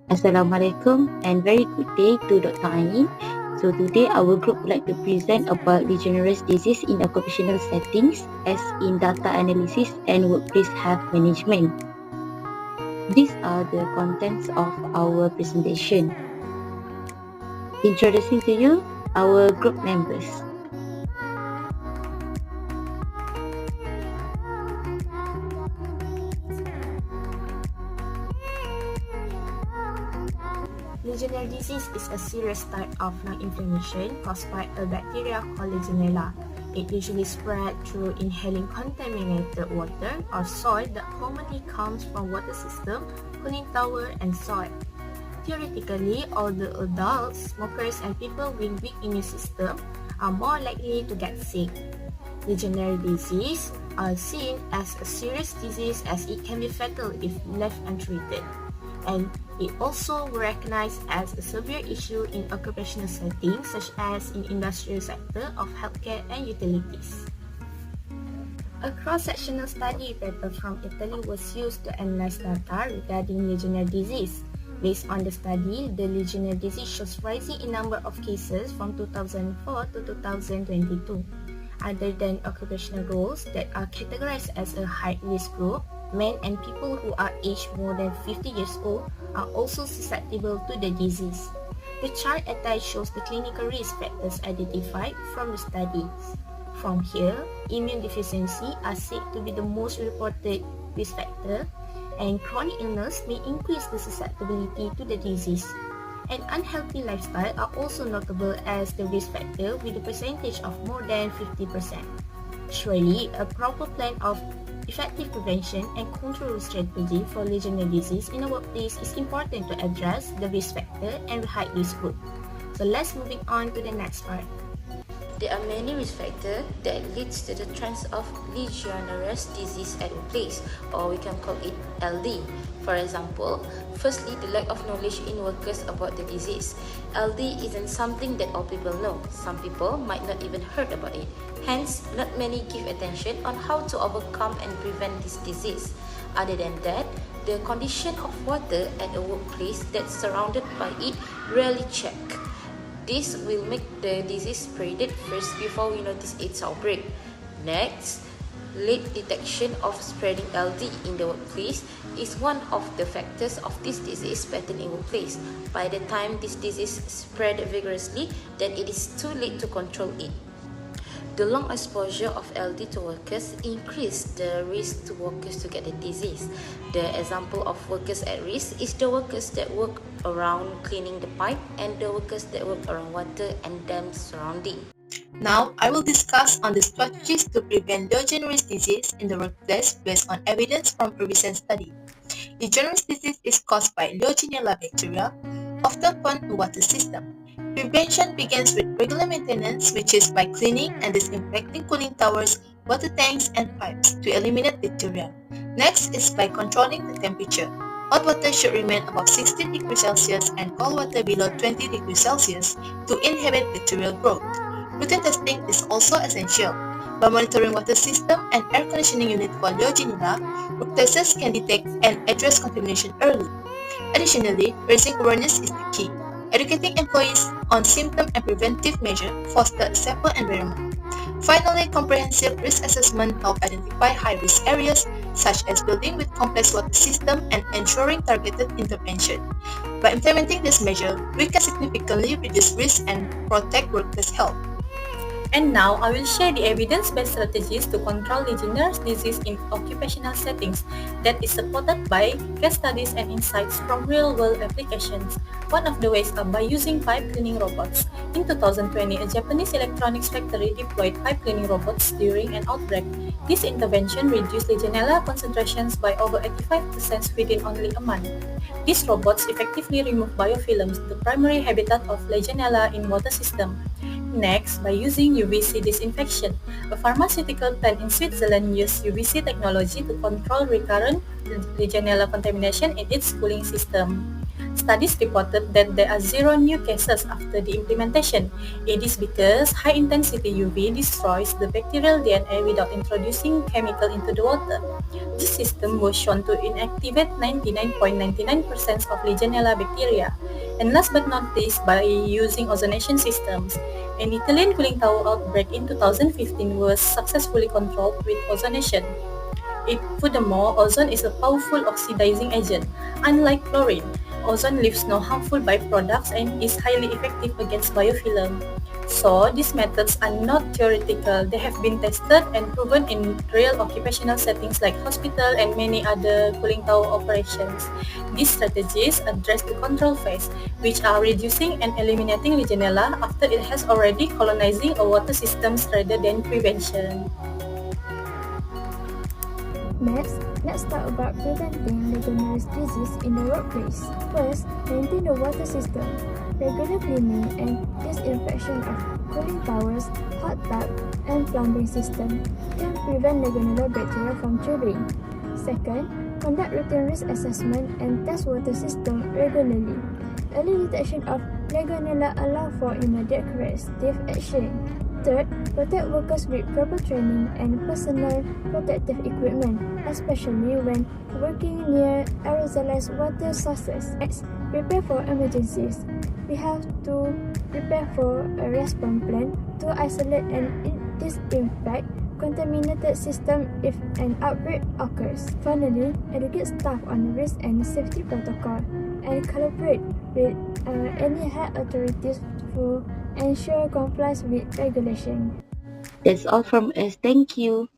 Assalamualaikum and very good day to Dr. Ain. So today our group would like to present about Legionnaires' disease in occupational settings as in data analysis and workplace health management. These are the contents of our presentation. Introducing to you our group members. Legionnaire disease is a serious type of lung inflammation caused by a bacteria called Legionella. It usually spreads through inhaling contaminated water or soil that commonly comes from water system, cooling tower, and soil. Theoretically, older adults, smokers, and people with weak immune system are more likely to get sick. Legionnaire disease are seen as a serious disease as it can be fatal if left untreated, and it also recognized as a severe issue in occupational settings such as in industrial sector of healthcare and utilities. A cross-sectional study paper from Italy was used to analyze data regarding Legionnaire disease. Based on the study, the Legionnaire disease shows rising in number of cases from 2004 to 2022. Other than occupational roles that are categorized as a high-risk group, men and people who are aged more than 50 years old are also susceptible to the disease. The chart attached shows the clinical risk factors identified from the studies. From here, immune deficiency are said to be the most reported risk factor, and chronic illness may increase the susceptibility to the disease. An unhealthy lifestyle are also notable as the risk factor with a percentage of more than 50%. Surely, a proper plan of effective prevention and control strategy for Legionnaire disease in a workplace is important to address the risk factor and the high risk group. So let's moving on to the next part. There are many risk factors that leads to the trends of Legionnaires' disease at workplace, or we can call it LD. For example, firstly, the lack of knowledge in workers about the disease. LD isn't something that all people know. Some people might not even heard about it. Hence, not many give attention on how to overcome and prevent this disease. Other than that, the condition of water at a workplace that's surrounded by it rarely checked. This will make the disease spread first before we notice its outbreak. Next, late detection of spreading LD in the workplace is one of the factors of this disease pattern in workplace. By the time this disease spread vigorously, then it is too late to control it. The long exposure of LD to workers increase the risk to workers to get the disease. The example of workers at risk is the workers that work around cleaning the pipe and the workers that work around water and dam surrounding. Now, I will discuss on the strategies to prevent Legionnaires' disease in the workplace based on evidence from a recent study. Legionnaires' disease is caused by Legionella bacteria, often found in water system. Prevention begins with regular maintenance, which is by cleaning and disinfecting cooling towers, water tanks, and pipes to eliminate bacteria. Next is by controlling the temperature. Hot water should remain above 16 degrees Celsius and cold water below 20 degrees Celsius to inhibit bacterial growth. Routine testing is also essential. By monitoring water system and air conditioning unit for Legionella, workplaces can detect and address contamination early. Additionally, raising awareness is the key. Educating employees on symptom and preventive measures foster a safer environment. Finally, comprehensive risk assessment help identify high-risk areas such as buildings with complex water system and ensuring targeted intervention. By implementing this measure, we can significantly reduce risk and protect workers' health. And now, I will share the evidence-based strategies to control Legionnaires' disease in occupational settings that is supported by case studies and insights from real-world applications. One of the ways are by using pipe cleaning robots. In 2020, a Japanese electronics factory deployed pipe cleaning robots during an outbreak. This intervention reduced Legionella concentrations by over 85% within only a month. These robots effectively remove biofilms, the primary habitat of Legionella in water system. Next, by using UVC disinfection. A pharmaceutical plant in Switzerland used UVC technology to control recurrent Legionella contamination in its cooling system. Studies reported that there are 0 new cases after the implementation. It is because high-intensity UV destroys the bacterial DNA without introducing chemical into the water. This system was shown to inactivate 99.99% of Legionella bacteria. And last but not least, by using ozonation systems, an Italian cooling tower outbreak in 2015 was successfully controlled with ozonation. Furthermore, ozone is a powerful oxidizing agent. Unlike chlorine, ozone leaves no harmful byproducts and is highly effective against biofilm. So, these methods are not theoretical. They have been tested and proven in real occupational settings like hospital and many other cooling tower operations. These strategies address the control phase, which are reducing and eliminating Legionella after it has already colonizing a water systems rather than prevention. Next, let's talk about preventing Legionnaires disease in the workplace. First, maintain the water system. Regular cleaning and disinfection of cooling towers, hot tub, and plumbing system can prevent Legionella bacteria from thriving. Second, conduct routine risk assessment and test water system regularly. Early detection of Legionella allow for immediate corrective action. Third, protect workers with proper training and personal protective equipment, especially when working near aerosolized water sources. Next, prepare for emergencies. We have to prepare for a response plan to isolate and disinfect contaminated system if an outbreak occurs. Finally, educate staff on risk and safety protocol and collaborate with any health authorities to ensure compliance with regulation. That's all from us. Thank you.